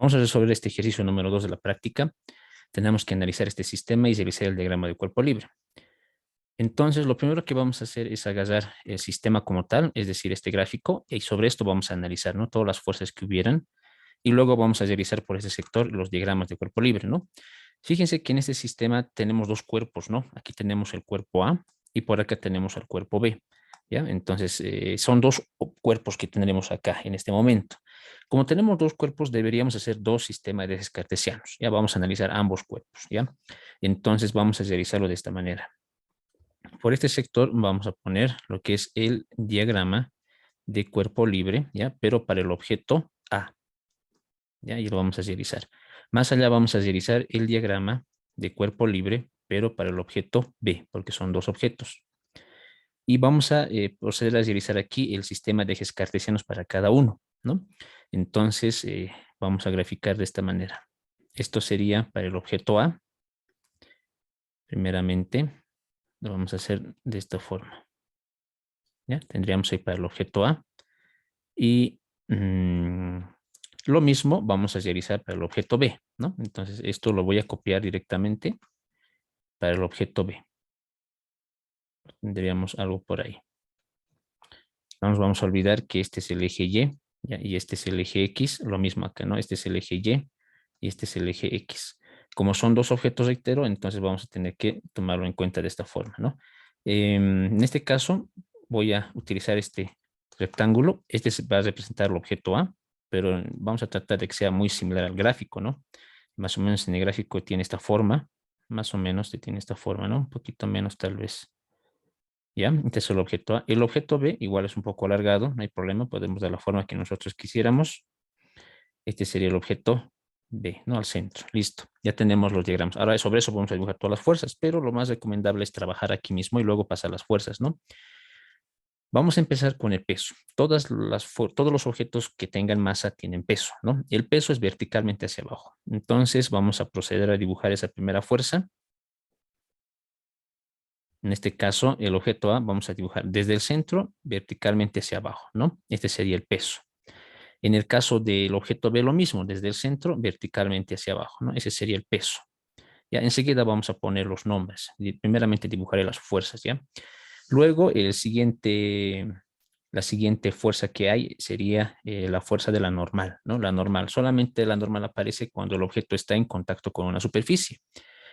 Vamos a resolver este ejercicio número 2 de la práctica. Tenemos que analizar este sistema y realizar el diagrama de cuerpo libre. Entonces, lo primero que vamos a hacer es agarrar el sistema como tal, es decir, este gráfico, y sobre esto vamos a analizar, ¿no?, todas las fuerzas que hubieran, y luego vamos a realizar por ese sector los diagramas de cuerpo libre, ¿no? Fíjense que en este sistema tenemos dos cuerpos, ¿no? Aquí tenemos el cuerpo A y por acá tenemos el cuerpo B, ¿ya? Entonces, son dos cuerpos que tendremos acá en este momento. Como tenemos dos cuerpos, deberíamos hacer dos sistemas de ejes cartesianos. Ya vamos a analizar ambos cuerpos, ¿ya? Entonces, vamos a realizarlo de esta manera. Por este sector vamos a poner lo que es el diagrama de cuerpo libre, ¿ya? Pero para el objeto A, ¿ya? Y lo vamos a realizar. Más allá vamos a realizar el diagrama de cuerpo libre, pero para el objeto B, porque son dos objetos. Y vamos a proceder a realizar aquí el sistema de ejes cartesianos para cada uno, ¿no? Entonces, vamos a graficar de esta manera. Esto sería para el objeto A. Primeramente, lo vamos a hacer de esta forma, ¿ya? Tendríamos ahí para el objeto A. Y lo mismo vamos a realizar para el objeto B, ¿no? Entonces, esto lo voy a copiar directamente para el objeto B. Tendríamos algo por ahí. No nos vamos a olvidar que este es el eje Y, ¿ya? Y este es el eje X, lo mismo acá, ¿no? Este es el eje Y y este es el eje X. Como son dos objetos, reitero, entonces vamos a tener que tomarlo en cuenta de esta forma, ¿no? En este caso, voy a utilizar este rectángulo. Este va a representar el objeto A, pero vamos a tratar de que sea muy similar al gráfico, ¿no? Más o menos en el gráfico tiene esta forma, más o menos tiene esta forma, ¿no? Un poquito menos tal vez. ¿Ya? Este es el objeto A. El objeto B igual es un poco alargado, no hay problema, podemos dar la forma que nosotros quisiéramos. Este sería el objeto B, ¿no? Al centro. Listo. Ya tenemos los diagramas. Ahora sobre eso vamos a dibujar todas las fuerzas, pero lo más recomendable es trabajar aquí mismo y luego pasar las fuerzas, ¿no? Vamos a empezar con el peso. Todos los objetos que tengan masa tienen peso, ¿no? El peso es verticalmente hacia abajo. Entonces vamos a proceder a dibujar esa primera fuerza. En este caso, el objeto A vamos a dibujar desde el centro verticalmente hacia abajo, ¿no? Este sería el peso. En el caso del objeto B, lo mismo, desde el centro verticalmente hacia abajo, ¿no? Ese sería el peso. Ya, enseguida vamos a poner los nombres. Primeramente dibujaré las fuerzas, ¿ya? Luego, la siguiente fuerza que hay sería la fuerza de la normal, ¿no? La normal. Solamente la normal aparece cuando el objeto está en contacto con una superficie.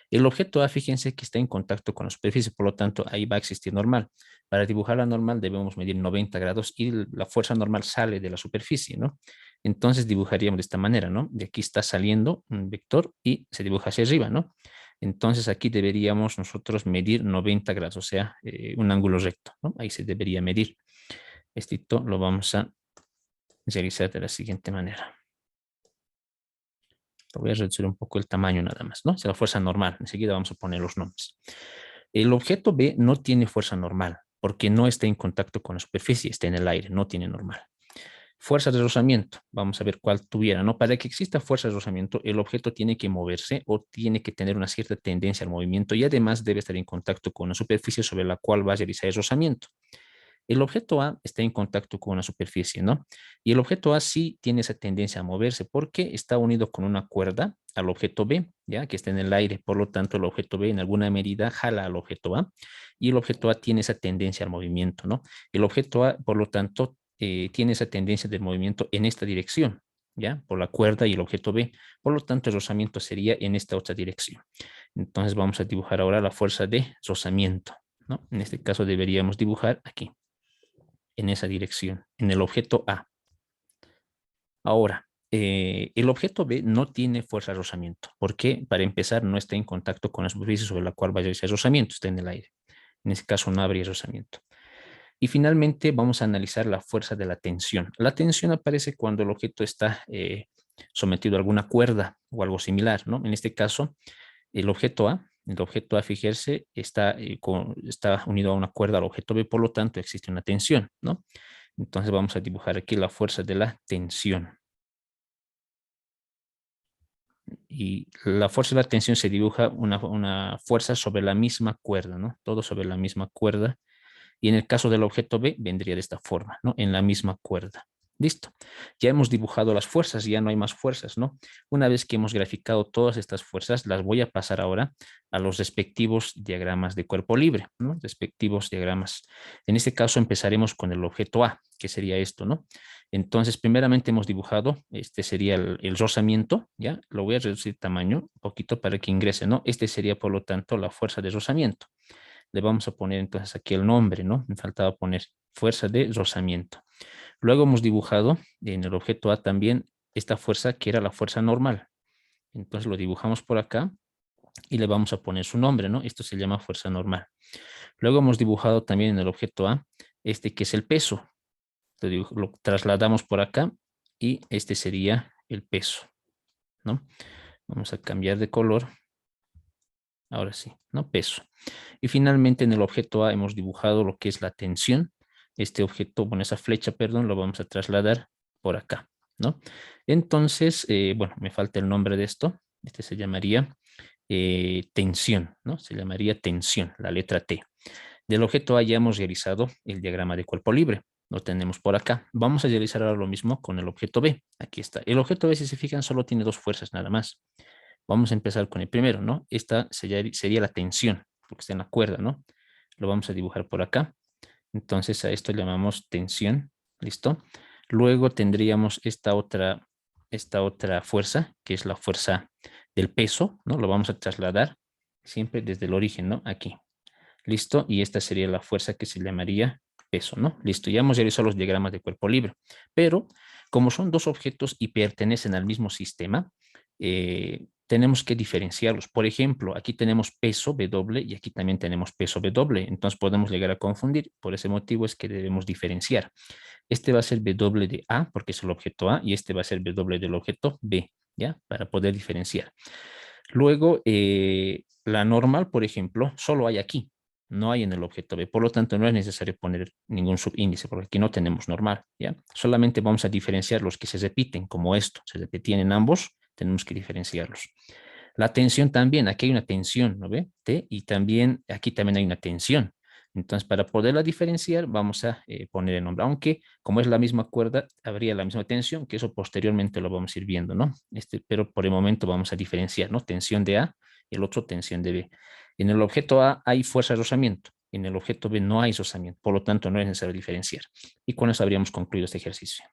El objeto A, fíjense que está en contacto con la superficie, por lo tanto, ahí va a existir normal. Para dibujar la normal debemos medir 90 grados y la fuerza normal sale de la superficie, ¿no? Entonces dibujaríamos de esta manera, ¿no? De aquí está saliendo un vector y se dibuja hacia arriba, ¿no? Entonces aquí deberíamos nosotros medir 90 grados, o sea, un ángulo recto, ¿no? Ahí se debería medir. Esto lo vamos a realizar de la siguiente manera. Voy a reducir un poco el tamaño nada más, ¿no? Es la fuerza normal. Enseguida vamos a poner los nombres. El objeto B no tiene fuerza normal porque no está en contacto con la superficie, está en el aire, no tiene normal. Fuerza de rozamiento, vamos a ver cuál tuviera, ¿no? Para que exista fuerza de rozamiento, el objeto tiene que moverse o tiene que tener una cierta tendencia al movimiento y además debe estar en contacto con una superficie sobre la cual va a realizar el rozamiento. El objeto A está en contacto con una superficie, ¿no? Y el objeto A sí tiene esa tendencia a moverse porque está unido con una cuerda al objeto B, ¿ya? Que está en el aire. Por lo tanto, el objeto B en alguna medida jala al objeto A y el objeto A tiene esa tendencia al movimiento, ¿no? El objeto A, por lo tanto, tiene esa tendencia de movimiento en esta dirección, ¿ya? Por la cuerda y el objeto B. Por lo tanto, el rozamiento sería en esta otra dirección. Entonces, vamos a dibujar ahora la fuerza de rozamiento, ¿no? En este caso deberíamos dibujar aquí en esa dirección, en el objeto A. Ahora, el objeto B no tiene fuerza de rozamiento, porque para empezar no está en contacto con la superficie sobre la cual vaya a ser rozamiento, está en el aire. En este caso no habría rozamiento. Y finalmente vamos a analizar la fuerza de la tensión. La tensión aparece cuando el objeto está sometido a alguna cuerda o algo similar, ¿no? En este caso, el objeto A, fíjense, está unido a una cuerda al objeto B, por lo tanto existe una tensión, ¿no? Entonces vamos a dibujar aquí la fuerza de la tensión. Y la fuerza de la tensión se dibuja una fuerza sobre la misma cuerda, ¿no? Todo sobre la misma cuerda. Y en el caso del objeto B vendría de esta forma, ¿no? En la misma cuerda. Listo. Ya hemos dibujado las fuerzas, ya no hay más fuerzas, ¿no? Una vez que hemos graficado todas estas fuerzas, las voy a pasar ahora a los respectivos diagramas de cuerpo libre, ¿no? Respectivos diagramas. En este caso empezaremos con el objeto A, que sería esto, ¿no? Entonces, primeramente hemos dibujado, este sería el rozamiento, ¿ya? Lo voy a reducir tamaño un poquito para que ingrese, ¿no? Este sería, por lo tanto, la fuerza de rozamiento. Le vamos a poner entonces aquí el nombre, ¿no? Me faltaba poner fuerza de rozamiento. Luego hemos dibujado en el objeto A también esta fuerza que era la fuerza normal. Entonces lo dibujamos por acá y le vamos a poner su nombre, ¿no? Esto se llama fuerza normal. Luego hemos dibujado también en el objeto A este que es el peso. Lo trasladamos por acá y este sería el peso, ¿no? Vamos a cambiar de color. Ahora sí, ¿no? Peso. Y finalmente en el objeto A hemos dibujado lo que es la tensión. Este objeto, bueno, esa flecha, perdón, lo vamos a trasladar por acá, ¿no? Entonces, bueno, me falta el nombre de esto. Este se llamaría tensión, ¿no? Se llamaría tensión, la letra T. Del objeto A ya hemos realizado el diagrama de cuerpo libre. Lo tenemos por acá. Vamos a realizar ahora lo mismo con el objeto B. Aquí está. El objeto B, si se fijan, solo tiene dos fuerzas nada más. Vamos a empezar con el primero, ¿no? Esta sería la tensión, porque está en la cuerda, ¿no? Lo vamos a dibujar por acá. Entonces a esto llamamos tensión, ¿listo? Luego tendríamos esta otra fuerza, que es la fuerza del peso, ¿no? Lo vamos a trasladar siempre desde el origen, ¿no? Aquí, ¿listo? Y esta sería la fuerza que se llamaría peso, ¿no? Listo, ya hemos realizado los diagramas de cuerpo libre, pero como son dos objetos y pertenecen al mismo sistema, tenemos que diferenciarlos. Por ejemplo, aquí tenemos peso W y aquí también tenemos peso W. Entonces podemos llegar a confundir. Por ese motivo es que debemos diferenciar. Este va a ser W de A porque es el objeto A y este va a ser W del objeto B, ¿ya? Para poder diferenciar. Luego, la normal, por ejemplo, solo hay aquí. No hay en el objeto B. Por lo tanto, no es necesario poner ningún subíndice porque aquí no tenemos normal, ¿ya? Solamente vamos a diferenciar los que se repiten como esto. Se repetían en ambos, tenemos que diferenciarlos. La tensión también, aquí hay una tensión, ¿no ve? T, y también aquí también hay una tensión. Entonces, para poderla diferenciar, vamos a poner el nombre, aunque como es la misma cuerda, habría la misma tensión, que eso posteriormente lo vamos a ir viendo, ¿no? Pero por el momento vamos a diferenciar, ¿no? Tensión de A y el otro tensión de B. En el objeto A hay fuerza de rozamiento, en el objeto B no hay rozamiento, por lo tanto no es necesario diferenciar. Y con eso habríamos concluido este ejercicio.